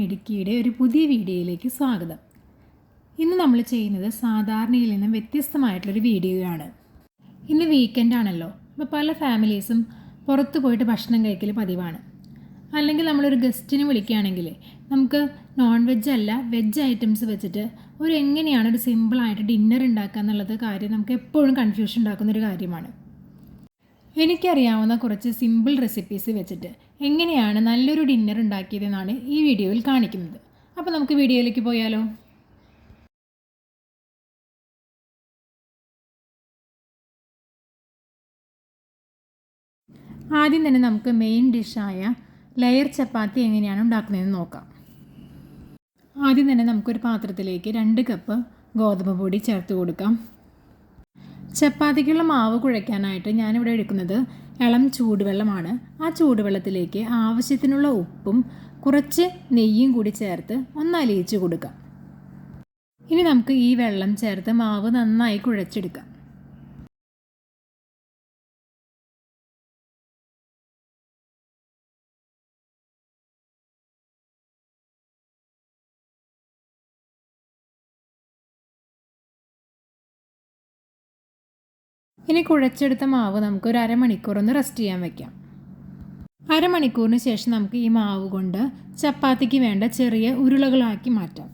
മിടുക്കിയുടെ ഒരു പുതിയ വീഡിയോയിലേക്ക് സ്വാഗതം. ഇന്ന് നമ്മൾ ചെയ്യുന്നത് സാധാരണയിൽ നിന്നും വ്യത്യസ്തമായിട്ടുള്ളൊരു വീഡിയോയാണ്. ഇന്ന് വീക്കെൻഡ് ആണല്ലോ, അപ്പോൾ പല ഫാമിലീസും പുറത്ത് പോയിട്ട് ഭക്ഷണം കഴിക്കൽ പതിവാണ്. അല്ലെങ്കിൽ നമ്മളൊരു ഗസ്റ്റിനെ വിളിക്കുകയാണെങ്കിൽ നമുക്ക് നോൺ വെജ് അല്ല വെജ് ഐറ്റംസ് വെച്ചിട്ട് എങ്ങനെയാണ് ഒരു സിമ്പിളായിട്ട് ഡിന്നർ ഉണ്ടാക്കുക എന്നുള്ളത് കാര്യം നമുക്ക് എപ്പോഴും കൺഫ്യൂഷൻ ഉണ്ടാക്കുന്നൊരു കാര്യമാണ്. എനിക്കറിയാവുന്ന കുറച്ച് സിമ്പിൾ റെസിപ്പീസ് വെച്ചിട്ട് എങ്ങനെയാണ് നല്ലൊരു ഡിന്നർ ഉണ്ടാക്കിയതെന്നാണ് ഈ വീഡിയോയിൽ കാണിക്കുന്നത്. അപ്പോൾ നമുക്ക് വീഡിയോയിലേക്ക് പോയാലോ. ആദ്യം തന്നെ നമുക്ക് മെയിൻ ഡിഷായ ലെയർ ചപ്പാത്തി എങ്ങനെയാണ് ഉണ്ടാക്കുന്നതെന്ന് നോക്കാം. ആദ്യം തന്നെ നമുക്കൊരു പാത്രത്തിലേക്ക് 2 കപ്പ് ഗോതമ്പ് പൊടി ചേർത്ത് കൊടുക്കാം. ചപ്പാത്തിക്കുള്ള മാവ് കുഴയ്ക്കാനായിട്ട് ഞാനിവിടെ എടുക്കുന്നത് ഇളം ചൂടുവെള്ളമാണ്. ആ ചൂടുവെള്ളത്തിലേക്ക് ആവശ്യത്തിനുള്ള ഉപ്പും കുറച്ച് നെയ്യും കൂടി ചേർത്ത് ഒന്ന് അലിയിച്ച് കൊടുക്കാം. ഇനി നമുക്ക് ഈ വെള്ളം ചേർത്ത് മാവ് നന്നായി കുഴച്ചെടുക്കാം. ഇനി കുഴച്ചെടുത്ത മാവ് നമുക്ക് ഒരു അരമണിക്കൂർ ഒന്ന് റെസ്റ്റ് ചെയ്യാൻ വയ്ക്കാം. അരമണിക്കൂറിന് ശേഷം നമുക്ക് ഈ മാവ് കൊണ്ട് ചപ്പാത്തിക്ക് വേണ്ട ചെറിയ ഉരുളകളാക്കി മാറ്റാം.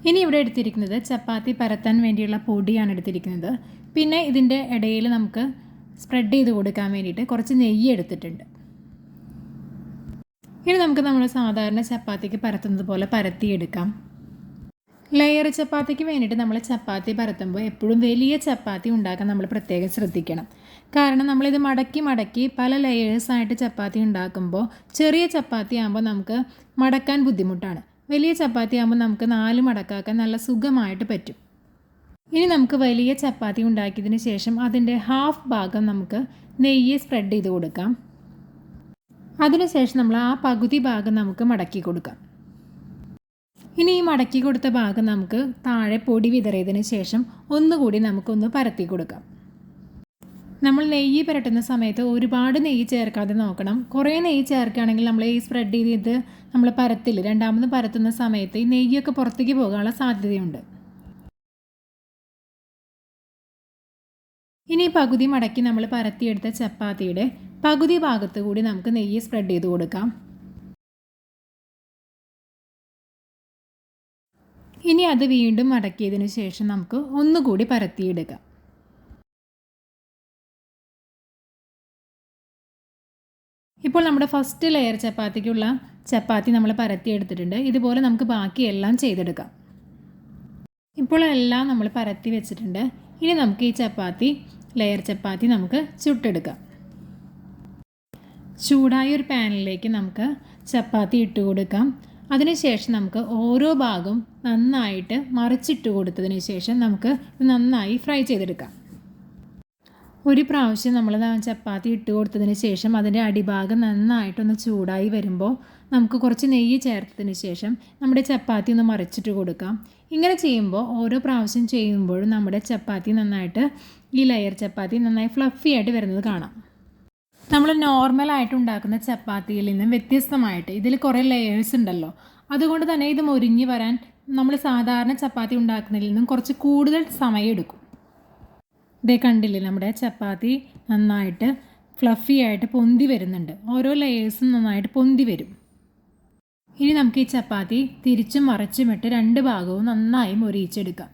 ഇനി ഇവിടെ എടുത്തിരിക്കുന്നത് ചപ്പാത്തി പരത്താൻ വേണ്ടിയുള്ള പൊടിയാണ് എടുത്തിരിക്കുന്നത്. പിന്നെ ഇതിൻ്റെ ഇടയിൽ നമുക്ക് സ്പ്രെഡ് ചെയ്ത് കൊടുക്കാൻ വേണ്ടിയിട്ട് കുറച്ച് നെയ്യ് എടുത്തിട്ടുണ്ട്. ഇനി നമുക്ക് നമ്മൾ സാധാരണ ചപ്പാത്തിക്ക് പരത്തുന്നത് പോലെ പരത്തിയെടുക്കാം. ലെയർ ചപ്പാത്തിക്ക് വേണ്ടിയിട്ട് നമ്മൾ ചപ്പാത്തി പരത്തുമ്പോൾ എപ്പോഴും വലിയ ചപ്പാത്തി ഉണ്ടാക്കാൻ നമ്മൾ പ്രത്യേകം ശ്രദ്ധിക്കണം. കാരണം നമ്മളിത് മടക്കി പല ലെയേഴ്സായിട്ട് ചപ്പാത്തി ഉണ്ടാക്കുമ്പോൾ ചെറിയ ചപ്പാത്തി ആകുമ്പോൾ നമുക്ക് മടക്കാൻ ബുദ്ധിമുട്ടാണ്. വലിയ ചപ്പാത്തി ആകുമ്പോൾ നമുക്ക് 4 മടക്കാക്കാൻ നല്ല സുഖമായിട്ട് പറ്റും. ഇനി നമുക്ക് വലിയ ചപ്പാത്തി ഉണ്ടാക്കിയതിന് ശേഷം അതിൻ്റെ ഹാഫ് ഭാഗം നമുക്ക് നെയ്യ് സ്പ്രെഡ് ചെയ്ത് കൊടുക്കാം. അതിനുശേഷം നമ്മൾ ആ പകുതി ഭാഗം നമുക്ക് മടക്കി കൊടുക്കാം. ഇനി ഈ മടക്കി കൊടുത്ത ഭാഗം നമുക്ക് താഴെ പൊടി വിതറിയതിന് ശേഷം ഒന്നുകൂടി നമുക്കൊന്ന് പരത്തി കൊടുക്കാം. നമ്മൾ നെയ്യ് പുരട്ടുന്ന സമയത്ത് ഒരുപാട് നെയ്യ് ചേർക്കാതെ നോക്കണം. കുറേ നെയ്യ് ചേർക്കുകയാണെങ്കിൽ നമ്മൾ ഈ സ്പ്രെഡ് ചെയ്ത് നമ്മൾ രണ്ടാമത് പരത്തുന്ന സമയത്ത് ഈ നെയ്യൊക്കെ പുറത്തേക്ക് പോകാനുള്ള സാധ്യതയുണ്ട്. ഇനി പകുതി മടക്കി നമ്മൾ പരത്തിയെടുത്ത ചപ്പാത്തിയുടെ പകുതി ഭാഗത്ത് കൂടി നമുക്ക് നെയ്യ് സ്പ്രെഡ് ചെയ്ത് കൊടുക്കാം. ഇനി അത് വീണ്ടും മടക്കിയതിന് ശേഷം നമുക്ക് ഒന്നുകൂടി പരത്തിയെടുക്കാം. ഇപ്പോൾ നമ്മുടെ ഫസ്റ്റ് ലെയർ ചപ്പാത്തിക്കുള്ള ചപ്പാത്തി നമ്മൾ പരത്തിയെടുത്തിട്ടുണ്ട്. ഇതുപോലെ നമുക്ക് ബാക്കിയെല്ലാം ചെയ്തെടുക്കാം. ഇപ്പോൾ എല്ലാം നമ്മൾ പരത്തി വെച്ചിട്ടുണ്ട്. ഇനി നമുക്ക് ഈ ലെയർ ചപ്പാത്തി നമുക്ക് ചുട്ടെടുക്കാം. ചൂടായ ഒരു പാനിലേക്ക് നമുക്ക് ചപ്പാത്തി ഇട്ട് കൊടുക്കാം. അതിനുശേഷം നമുക്ക് ഓരോ ഭാഗവും നന്നായിട്ട് മറിച്ചിട്ട് കൊടുത്തതിന് ശേഷം നമുക്ക് നന്നായി ഫ്രൈ ചെയ്തെടുക്കാം. ഒരു പ്രാവശ്യം നമ്മൾ ചപ്പാത്തി ഇട്ട് കൊടുത്തതിന് ശേഷം അതിൻ്റെ അടിഭാഗം നന്നായിട്ടൊന്ന് ചൂടായി വരുമ്പോൾ നമുക്ക് കുറച്ച് നെയ്യ് ചേർത്തതിന് ശേഷം നമ്മുടെ ചപ്പാത്തി ഒന്ന് മറിച്ചിട്ട് കൊടുക്കാം. ഇങ്ങനെ ചെയ്യുമ്പോൾ ഓരോ പ്രാവശ്യം ചെയ്യുമ്പോഴും നമ്മുടെ ചപ്പാത്തി നന്നായിട്ട് ഈ ലെയർ ചപ്പാത്തി നന്നായി ഫ്ലഫി ആയിട്ട് വരുന്നത് കാണാം. നമ്മൾ നോർമലായിട്ട് ഉണ്ടാക്കുന്ന ചപ്പാത്തിയിൽ നിന്നും വ്യത്യസ്തമായിട്ട് ഇതിൽ കുറേ ലെയേഴ്സ് ഉണ്ടല്ലോ, അതുകൊണ്ട് തന്നെ ഇത് മൊരിഞ്ഞ് വരാൻ നമ്മൾ സാധാരണ ചപ്പാത്തി ഉണ്ടാക്കുന്നതിൽ നിന്നും കുറച്ച് കൂടുതൽ സമയം എടുക്കും. ഇതേ കണ്ടില്ലേ, നമ്മുടെ ചപ്പാത്തി നന്നായിട്ട് ഫ്ലഫി ആയിട്ട് പൊന്തി വരുന്നുണ്ട്. ഓരോ ലെയേഴ്സും നന്നായിട്ട് പൊന്തി വരും. ഇനി നമുക്ക് ഈ ചപ്പാത്തി തിരിച്ചും മറിച്ചുമിട്ട് 2 ഭാഗവും നന്നായി മൊരിയിച്ചെടുക്കാം.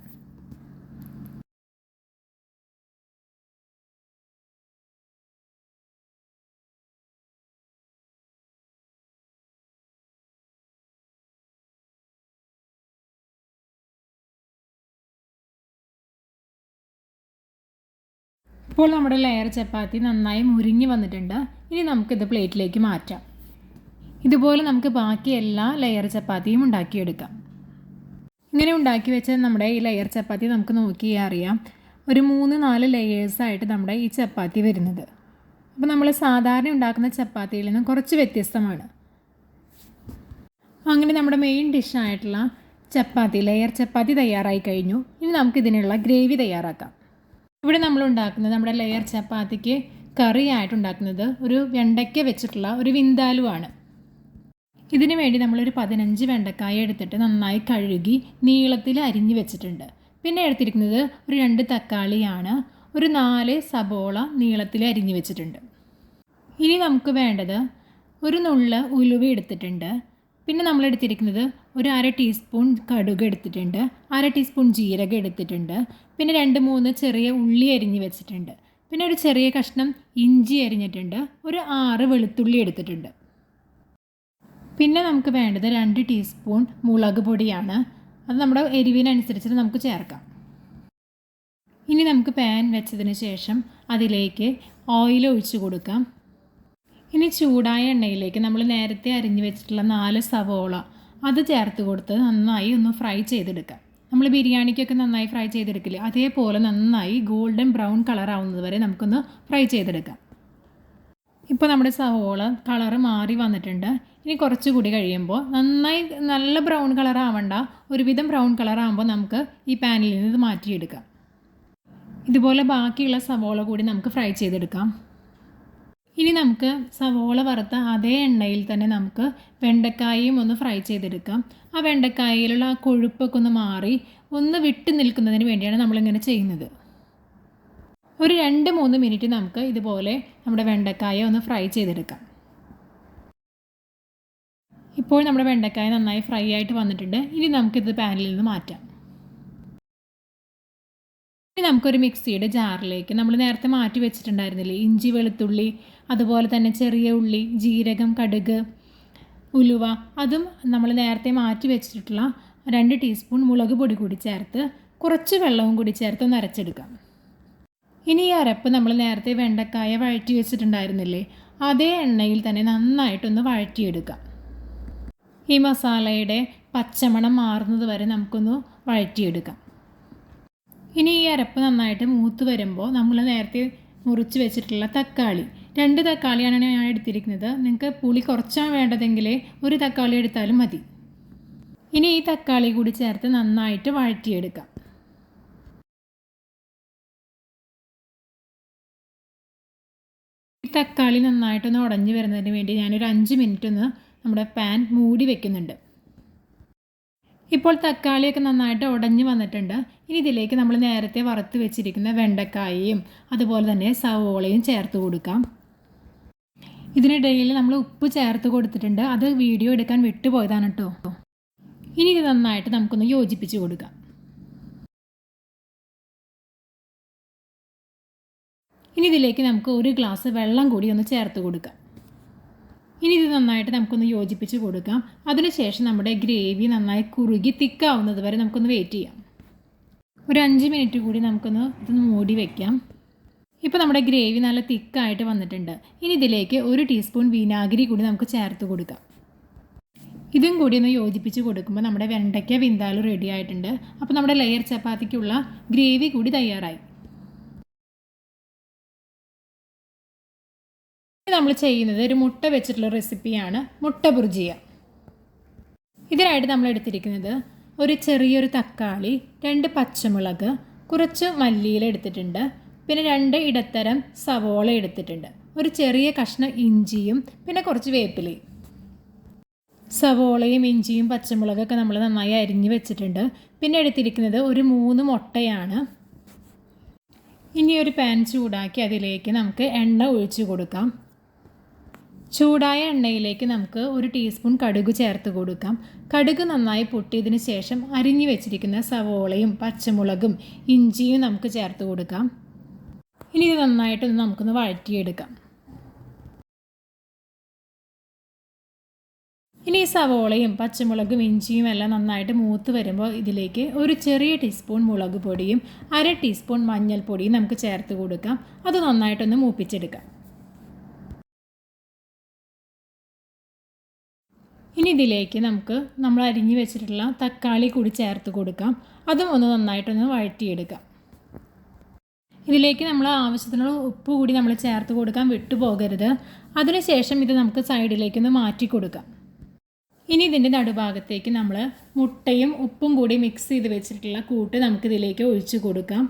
ഇപ്പോൾ നമ്മുടെ ലെയർ ചപ്പാത്തി നന്നായി മുരിഞ്ഞ് വന്നിട്ടുണ്ട്. ഇനി നമുക്കിത് പ്ലേറ്റിലേക്ക് മാറ്റാം. ഇതുപോലെ നമുക്ക് ബാക്കി എല്ലാ ലെയർ ചപ്പാത്തിയും ഉണ്ടാക്കിയെടുക്കാം. ഇങ്ങനെ ഉണ്ടാക്കി വെച്ച നമ്മുടെ ഈ ലെയർ ചപ്പാത്തി നമുക്ക് നോക്കിയാൽ അറിയാം ഒരു 3-4 ലെയേഴ്സായിട്ട് നമ്മുടെ ഈ ചപ്പാത്തി വരുന്നത്. അപ്പോൾ നമ്മൾ സാധാരണ ഉണ്ടാക്കുന്ന ചപ്പാത്തിയിൽ നിന്നും കുറച്ച് വ്യത്യസ്തമാണ്. അങ്ങനെ നമ്മുടെ മെയിൻ ഡിഷായിട്ടുള്ള ലെയർ ചപ്പാത്തി തയ്യാറായി കഴിഞ്ഞു. ഇനി നമുക്കിതിനുള്ള ഗ്രേവി തയ്യാറാക്കാം. ഇവിടെ നമ്മൾ ഉണ്ടാക്കുന്നത് നമ്മുടെ ലെയർ ചപ്പാത്തിക്ക് കറിയായിട്ട് ഉണ്ടാക്കുന്നത് ഒരു വെണ്ടയ്ക്ക വെച്ചിട്ടുള്ള ഒരു വിന്താലുവാണ്. ഇതിനു വേണ്ടി നമ്മളൊരു 15 വെണ്ടക്കായ എടുത്തിട്ട് നന്നായി കഴുകി നീളത്തിൽ അരിഞ്ഞ് വെച്ചിട്ടുണ്ട്. പിന്നെ എടുത്തിരിക്കുന്നത് ഒരു 2 തക്കാളിയാണ്. ഒരു 4 സബോള നീളത്തിൽ അരിഞ്ഞ് വെച്ചിട്ടുണ്ട്. ഇനി നമുക്ക് വേണ്ടത് ഒരു നുള്ള് ഉലുവ എടുത്തിട്ടുണ്ട്. പിന്നെ നമ്മൾ എടുത്തിരിക്കുന്നത് ഒരു 1/2 ടീസ്പൂൺ കടുക് എടുത്തിട്ടുണ്ട്, 1/2 ടീസ്പൂൺ ജീരകം എടുത്തിട്ടുണ്ട്. പിന്നെ 2-3 ചെറിയ ഉള്ളി അരിഞ്ഞ് വെച്ചിട്ടുണ്ട്. പിന്നെ ഒരു ചെറിയ കഷ്ണം ഇഞ്ചി അരിഞ്ഞിട്ടുണ്ട്. ഒരു 6 വെളുത്തുള്ളി എടുത്തിട്ടുണ്ട്. പിന്നെ നമുക്ക് വേണ്ടത് 2 ടീസ്പൂൺ മുളക് പൊടിയാണ്. അത് നമ്മുടെ എരിവിനനുസരിച്ച് നമുക്ക് ചേർക്കാം. ഇനി നമുക്ക് പാൻ വെച്ചതിന് ശേഷം അതിലേക്ക് ഓയിൽ ഒഴിച്ച് കൊടുക്കാം. ഇനി ചൂടായ എണ്ണയിലേക്ക് നമ്മൾ നേരത്തെ അരിഞ്ഞു വെച്ചിട്ടുള്ള 4 സവോള അത് ചേർത്ത് കൊടുത്ത് നന്നായി ഒന്ന് ഫ്രൈ ചെയ്തെടുക്കാം. നമ്മൾ ബിരിയാണിക്കൊക്കെ നന്നായി ഫ്രൈ ചെയ്തെടുക്കില്ലേ, അതേപോലെ നന്നായി ഗോൾഡൻ ബ്രൗൺ കളർ ആവുന്നത് വരെ നമുക്കൊന്ന് ഫ്രൈ ചെയ്തെടുക്കാം. ഇപ്പോൾ നമ്മുടെ സവോള കളറ് മാറി വന്നിട്ടുണ്ട്. ഇനി കുറച്ചുകൂടി കഴിയുമ്പോൾ നന്നായി നല്ല ബ്രൗൺ കളർ ആവണ്ട, ഒരുവിധം ബ്രൗൺ കളർ ആകുമ്പോൾ നമുക്ക് ഈ പാനിൽ നിന്ന് ഇത് മാറ്റിയെടുക്കാം. ഇതുപോലെ ബാക്കിയുള്ള സവോള കൂടി നമുക്ക് ഫ്രൈ ചെയ്തെടുക്കാം. ഇനി നമുക്ക് സവോള വറുത്ത അതേ എണ്ണയിൽ തന്നെ നമുക്ക് വെണ്ടക്കായയും ഒന്ന് ഫ്രൈ ചെയ്തെടുക്കാം. ആ വെണ്ടക്കായയിലുള്ള ആ കൊഴുപ്പൊക്കെ ഒന്ന് മാറി ഒന്ന് വിട്ട് നിൽക്കുന്നതിന് വേണ്ടിയാണ് നമ്മളിങ്ങനെ ചെയ്യുന്നത്. ഒരു 2-3 മിനിറ്റ് നമുക്ക് ഇതുപോലെ നമ്മുടെ വെണ്ടക്കായ ഒന്ന് ഫ്രൈ ചെയ്തെടുക്കാം. ഇപ്പോൾ നമ്മുടെ വെണ്ടക്കായ നന്നായി ഫ്രൈ ആയിട്ട് വന്നിട്ടുണ്ട്. ഇനി നമുക്കിത് പാനിൽ നിന്ന് മാറ്റാം. ഇനി നമുക്കൊരു മിക്സിയുടെ ജാറിലേക്ക് നമ്മൾ നേരത്തെ മാറ്റി വെച്ചിട്ടുണ്ടായിരുന്നില്ലേ ഇഞ്ചി, വെളുത്തുള്ളി, അതുപോലെ തന്നെ ചെറിയ ഉള്ളി, ജീരകം, കടുക്, ഉലുവ, അതും നമ്മൾ നേരത്തെ മാറ്റി വെച്ചിട്ടുള്ള 2 ടീസ്പൂൺ മുളക് പൊടി കൂടി ചേർത്ത് കുറച്ച് വെള്ളവും കൂടി ചേർത്ത് ഒന്ന് അരച്ചെടുക്കാം. ഇനി ഈ അരപ്പ് നമ്മൾ നേരത്തെ വെണ്ടക്കായ വഴറ്റി വെച്ചിട്ടുണ്ടായിരുന്നില്ലേ, അതേ എണ്ണയിൽ തന്നെ നന്നായിട്ടൊന്ന് വഴറ്റിയെടുക്കാം. ഈ മസാലയുടെ പച്ചമണം മാറുന്നത് വരെ നമുക്കൊന്ന് വഴറ്റിയെടുക്കാം. ഇനി ഈ അരപ്പ് നന്നായിട്ട് മൂത്ത് വരുമ്പോൾ നമ്മൾ നേരത്തെ മുറിച്ച് വെച്ചിട്ടുള്ള തക്കാളി, 2 തക്കാളിയാണ് ഞാൻ എടുത്തിരിക്കുന്നത്. നിങ്ങൾക്ക് പുളി കുറച്ചാണ് വേണ്ടതെങ്കിൽ ഒരു തക്കാളി എടുത്താലും മതി. ഇനി ഈ തക്കാളി കൂടി ചേർത്ത് നന്നായിട്ട് വഴറ്റിയെടുക്കാം. ഈ തക്കാളി നന്നായിട്ടൊന്ന് ഉടഞ്ഞു വരുന്നതിന് വേണ്ടി ഞാനൊരു 5 മിനിറ്റ് ഒന്ന് നമ്മുടെ പാൻ മൂടി വെക്കുന്നുണ്ട്. ഇപ്പോൾ തക്കാളിയൊക്കെ നന്നായിട്ട് ഉടഞ്ഞു വന്നിട്ടുണ്ട്. ഇനി ഇതിലേക്ക് നമ്മൾ നേരത്തെ വറുത്ത് വെച്ചിരിക്കുന്ന വെണ്ടക്കായയും അതുപോലെ തന്നെ സവോളയും ചേർത്ത് കൊടുക്കാം. ഇതിനിടയിൽ നമ്മൾ ഉപ്പ് ചേർത്ത് കൊടുത്തിട്ടുണ്ട്, അത് വീഡിയോ എടുക്കാൻ വിട്ടുപോയതാണ് കേട്ടോ. ഇനി ഇത് നന്നായിട്ട് നമുക്കൊന്ന് യോജിപ്പിച്ച് കൊടുക്കാം. ഇനി ഇതിലേക്ക് നമുക്ക് 1 ഗ്ലാസ് വെള്ളം കൂടി ഒന്ന് ചേർത്ത് കൊടുക്കാം. ഇനി ഇത് നന്നായിട്ട് നമുക്കൊന്ന് യോജിപ്പിച്ച് കൊടുക്കാം. അതിനുശേഷം നമ്മുടെ ഗ്രേവി നന്നായി കുറുകി തിക്കാവുന്നത് വരെ നമുക്കൊന്ന് വെയിറ്റ് ചെയ്യാം. ഒരു 5 മിനിറ്റ് കൂടി നമുക്കൊന്ന് ഇതൊന്ന് മൂടി വയ്ക്കാം. ഇപ്പോൾ നമ്മുടെ ഗ്രേവി നല്ല തിക്കായിട്ട് വന്നിട്ടുണ്ട്. ഇനി ഇതിലേക്ക് 1 ടീസ്പൂൺ വിനാഗിരി കൂടി നമുക്ക് ചേർത്ത് കൊടുക്കാം. ഇതും കൂടി ഒന്ന് യോജിപ്പിച്ച് കൊടുക്കുമ്പോൾ നമ്മുടെ വെണ്ടയ്ക്ക വിന്താലും റെഡി ആയിട്ടുണ്ട്. അപ്പോൾ നമ്മുടെ ലെയർ ചപ്പാത്തിക്കുള്ള ഗ്രേവി കൂടി തയ്യാറായി. നമ്മൾ ചെയ്യുന്നത് ഒരു മുട്ട വെച്ചിട്ടുള്ള റെസിപ്പിയാണ്, മുട്ട ബുർജിയ. ഇതിനായിട്ട് നമ്മൾ എടുത്തിരിക്കുന്നത് ഒരു ചെറിയൊരു തക്കാളി, 2 പച്ചമുളക്, കുറച്ച് മല്ലിയില എടുത്തിട്ടുണ്ട്, പിന്നെ 2 ഇടത്തരം സവോള എടുത്തിട്ടുണ്ട്, ഒരു ചെറിയ കഷ്ണം ഇഞ്ചിയും പിന്നെ കുറച്ച് വേപ്പിലയും. സവോളയും ഇഞ്ചിയും പച്ചമുളകൊക്കെ നമ്മൾ നന്നായി അരിഞ്ഞ് വെച്ചിട്ടുണ്ട്. പിന്നെ എടുത്തിരിക്കുന്നത് ഒരു 3 മുട്ടയാണ്. ഇനി ഒരു പാൻ ചൂടാക്കി അതിലേക്ക് നമുക്ക് എണ്ണ ഒഴിച്ച് കൊടുക്കാം. ചൂടായ എണ്ണയിലേക്ക് നമുക്ക് 1 ടീസ്പൂൺ കടുക് ചേർത്ത് കൊടുക്കാം. കടുക് നന്നായി പൊട്ടിയതിന് ശേഷം അരിഞ്ഞു വെച്ചിരിക്കുന്ന സവോളയും പച്ചമുളകും ഇഞ്ചിയും നമുക്ക് ചേർത്ത് കൊടുക്കാം. ഇനി ഇത് നന്നായിട്ടൊന്ന് നമുക്കൊന്ന് വഴറ്റിയെടുക്കാം. ഇനി ഈ സവോളയും പച്ചമുളകും ഇഞ്ചിയും എല്ലാം നന്നായിട്ട് മൂത്ത് വരുമ്പോൾ ഇതിലേക്ക് ഒരു ചെറിയ ടീസ്പൂൺ മുളക് പൊടിയും 1/2 ടീസ്പൂൺ മഞ്ഞൾപ്പൊടിയും നമുക്ക് ചേർത്ത് കൊടുക്കാം. അത് നന്നായിട്ടൊന്ന് മൂപ്പിച്ചെടുക്കാം. ഇനി ഇതിലേക്ക് നമുക്ക് നമ്മൾ അരിഞ്ഞു വെച്ചിട്ടുള്ള തക്കാളി കൂടി ചേർത്ത് കൊടുക്കാം. അതും ഒന്ന് നന്നായിട്ടൊന്ന് വഴറ്റിയെടുക്കാം. ഇതിലേക്ക് നമ്മൾ ആവശ്യത്തിനുള്ള ഉപ്പ് കൂടി നമ്മൾ ചേർത്ത് കൊടുക്കാൻ വിട്ടുപോകരുത്. അതിനുശേഷം ഇത് നമുക്ക് സൈഡിലേക്കൊന്ന് മാറ്റി കൊടുക്കാം. ഇനി ഇതിൻ്റെ നടുഭാഗത്തേക്ക് നമ്മൾ മുട്ടയും ഉപ്പും കൂടി മിക്സ് ചെയ്ത് വെച്ചിട്ടുള്ള കൂട്ട് നമുക്കിതിലേക്ക് ഒഴിച്ച് കൊടുക്കാം.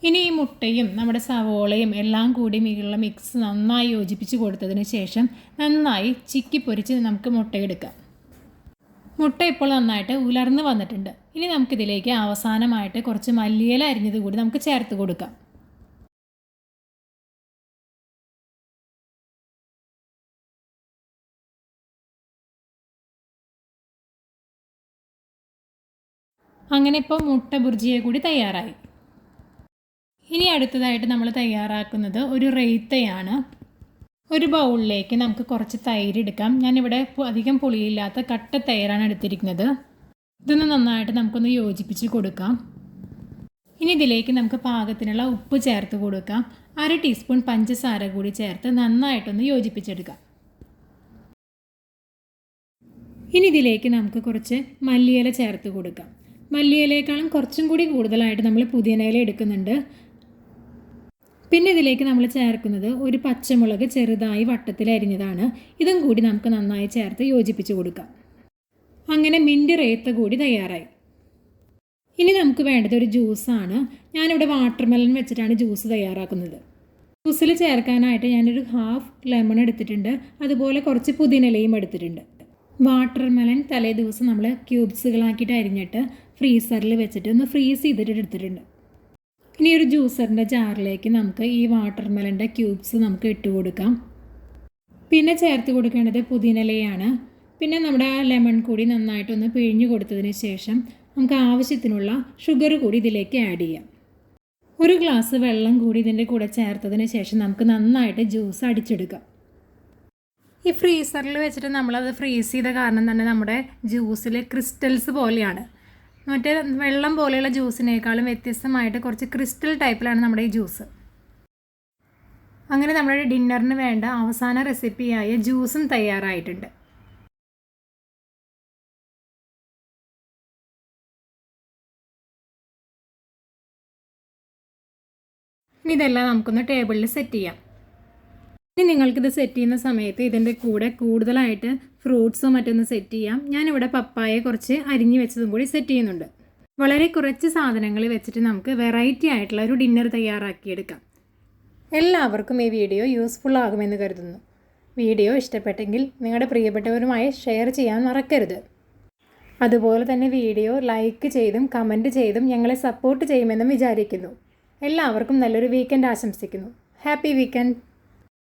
ഇനി ഈ മുട്ടയും നമ്മുടെ സവോളയും എല്ലാം കൂടി ഉള്ള മിക്സ് നന്നായി യോജിപ്പിച്ച് കൊടുത്തതിന് ശേഷം നന്നായി ചിക്കി പൊരിച്ച് നമുക്ക് മുട്ടയെടുക്കാം. മുട്ട ഇപ്പോൾ നന്നായിട്ട് ഉലർന്ന് വന്നിട്ടുണ്ട്. ഇനി നമുക്കിതിലേക്ക് അവസാനമായിട്ട് കുറച്ച് മല്ലിയില അരിഞ്ഞത് കൂടി നമുക്ക് ചേർത്ത് കൊടുക്കാം. അങ്ങനെ ഇപ്പോൾ മുട്ട ബുർജിയെ കൂടി തയ്യാറായി. ഇനി അടുത്തതായിട്ട് നമ്മൾ തയ്യാറാക്കുന്നത് ഒരു റെയ്ത്തയാണ്. ഒരു ബൗളിലേക്ക് നമുക്ക് കുറച്ച് തൈര് എടുക്കാം. ഞാനിവിടെ അധികം പുളിയില്ലാത്ത കട്ട തൈരാണ് എടുത്തിരിക്കുന്നത്. ഇതൊന്ന് നന്നായിട്ട് നമുക്കൊന്ന് യോജിപ്പിച്ച് കൊടുക്കാം. ഇനി ഇതിലേക്ക് നമുക്ക് പാകത്തിനുള്ള ഉപ്പ് ചേർത്ത് കൊടുക്കാം. 1/2 ടീസ്പൂൺ പഞ്ചസാര കൂടി ചേർത്ത് നന്നായിട്ടൊന്ന് യോജിപ്പിച്ചെടുക്കാം. ഇനി ഇതിലേക്ക് നമുക്ക് കുറച്ച് മല്ലിയില ചേർത്ത് കൊടുക്കാം. മല്ലിയിലേക്കാളും കുറച്ചും കൂടി കൂടുതലായിട്ട് നമ്മൾ പുതിനയില എടുക്കുന്നുണ്ട്. പിന്നെ ഇതിലേക്ക് നമ്മൾ ചേർക്കുന്നത് ഒരു പച്ചമുളക് ചെറുതായി വട്ടത്തിൽ അരിഞ്ഞതാണ്. ഇതും കൂടി നമുക്ക് നന്നായി ചേർത്ത് യോജിപ്പിച്ച് കൊടുക്കാം. അങ്ങനെ മിൻറ്റ് റേത്ത കൂടി തയ്യാറായി. ഇനി നമുക്ക് വേണ്ടത് ഒരു ജ്യൂസാണ്. ഞാനിവിടെ വാട്ടർമെലൺ വെച്ചിട്ടാണ് ജ്യൂസ് തയ്യാറാക്കുന്നത്. ജ്യൂസിൽ ചേർക്കാനായിട്ട് ഞാനൊരു 1/2 ലെമൺ എടുത്തിട്ടുണ്ട്. അതുപോലെ കുറച്ച് പുതിനയിലയും എടുത്തിട്ടുണ്ട്. വാട്ടർമെലൺ തലേ ദിവസം നമ്മൾ ക്യൂബ്സുകളാക്കിയിട്ട് അരിഞ്ഞിട്ട് ഫ്രീസറിൽ വെച്ചിട്ട് ഒന്ന് ഫ്രീസ് ചെയ്തിട്ട് എടുത്തിട്ടുണ്ട്. ഇനി ഒരു ജ്യൂസറിൻ്റെ ജാറിലേക്ക് നമുക്ക് ഈ വാട്ടർമെലൻ്റെ ക്യൂബ്സ് നമുക്ക് ഇട്ട് കൊടുക്കാം. പിന്നെ ചേർത്ത് കൊടുക്കേണ്ടത് പുതിനയിലയാണ്. പിന്നെ നമ്മുടെ ആ ലെമൺ കൂടി നന്നായിട്ടൊന്ന് പിഴിഞ്ഞു കൊടുത്തതിന് ശേഷം നമുക്ക് ആവശ്യത്തിനുള്ള ഷുഗർ കൂടി ഇതിലേക്ക് ആഡ് ചെയ്യാം. ഒരു ഗ്ലാസ് വെള്ളം കൂടി ഇതിൻ്റെ കൂടെ ചേർത്തതിന് ശേഷം നമുക്ക് നന്നായിട്ട് ജ്യൂസ് അടിച്ചെടുക്കാം. ഈ ഫ്രീസറിൽ വെച്ചിട്ട് നമ്മളത് ഫ്രീസ് ചെയ്ത കാരണം തന്നെ നമ്മുടെ ജ്യൂസിൽ ക്രിസ്റ്റൽസ് പോലെയാണ്. മറ്റേ വെള്ളം പോലെയുള്ള ജ്യൂസിനേക്കാളും വ്യത്യസ്തമായിട്ട് കുറച്ച് ക്രിസ്റ്റൽ ടൈപ്പിലാണ് നമ്മുടെ ഈ ജ്യൂസ്. അങ്ങനെ നമ്മുടെ ഡിന്നറിന് വേണ്ട അവസാന റെസിപ്പിയായ ജ്യൂസും തയ്യാറായിട്ടുണ്ട്. ഇനി ഇതെല്ലാം നമുക്കൊന്ന് ടേബിളിൽ സെറ്റ് ചെയ്യാം. ഇനി നിങ്ങൾക്കിത് സെറ്റ് ചെയ്യുന്ന സമയത്ത് ഇതിൻ്റെ കൂടെ കൂടുതലായിട്ട് ഫ്രൂട്ട്സോ മറ്റൊന്ന് സെറ്റ് ചെയ്യാം. ഞാനിവിടെ പപ്പായ കുറച്ച് അരിഞ്ഞു വെച്ചതും കൂടി സെറ്റ് ചെയ്യുന്നുണ്ട്. വളരെ കുറച്ച് സാധനങ്ങൾ വെച്ചിട്ട് നമുക്ക് വെറൈറ്റി ആയിട്ടുള്ള ഒരു ഡിന്നർ തയ്യാറാക്കിയെടുക്കാം. എല്ലാവർക്കും ഈ വീഡിയോ യൂസ്ഫുൾ ആകുമെന്ന് കരുതുന്നു. വീഡിയോ ഇഷ്ടപ്പെട്ടെങ്കിൽ നിങ്ങളുടെ പ്രിയപ്പെട്ടവരുമായി ഷെയർ ചെയ്യാൻ മറക്കരുത്. അതുപോലെ തന്നെ വീഡിയോ ലൈക്ക് ചെയ്തും കമൻറ്റ് ചെയ്തും ഞങ്ങളെ സപ്പോർട്ട് ചെയ്യുമെന്നും വിചാരിക്കുന്നു. എല്ലാവർക്കും നല്ലൊരു വീക്കെൻഡ് ആശംസിക്കുന്നു. Happy weekend.